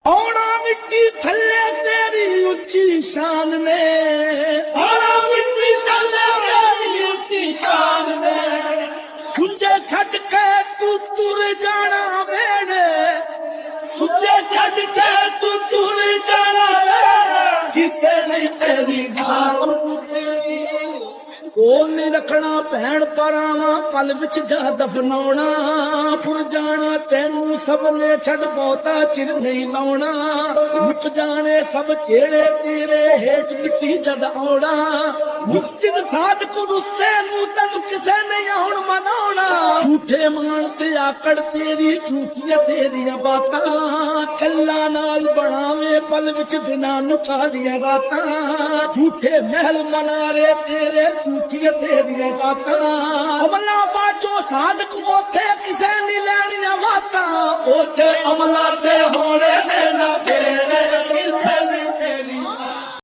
औना मिट्टी थल्ले तेरी उच्ची शान ने, औना मिट्टी थल्ले तेरी उच्ची शान ने, सुझे छट के तू तुर जाना वेड़े, सुझे छट के तू तुर जाना वेड़े, किसे नहीं तेरी धार कोल नहीं रखना भैन परावा पल विच जा दफनाउणा फुर जाना तेनू सब ने छड़ बहुता चिर नहीं लाउणा मुक जाने सब चेड़े तेरे हेठ मिट्टी जद आउणा मुस्तिद साधक रुस्से नू तैनू किसे नहीं आउण मनाउणा झूठे मान ते आकड़ तेरी झूठियां तेरियां बातां खल्ला नाल बनावे पल विच दिनां नू खादियां रातां झूठे महल मनारे तेरे झूठियां तेरियां बातां अमला बाजो साधक ओथे किसे नहीं लैणियां बातां ओथे अमला ते होणे ने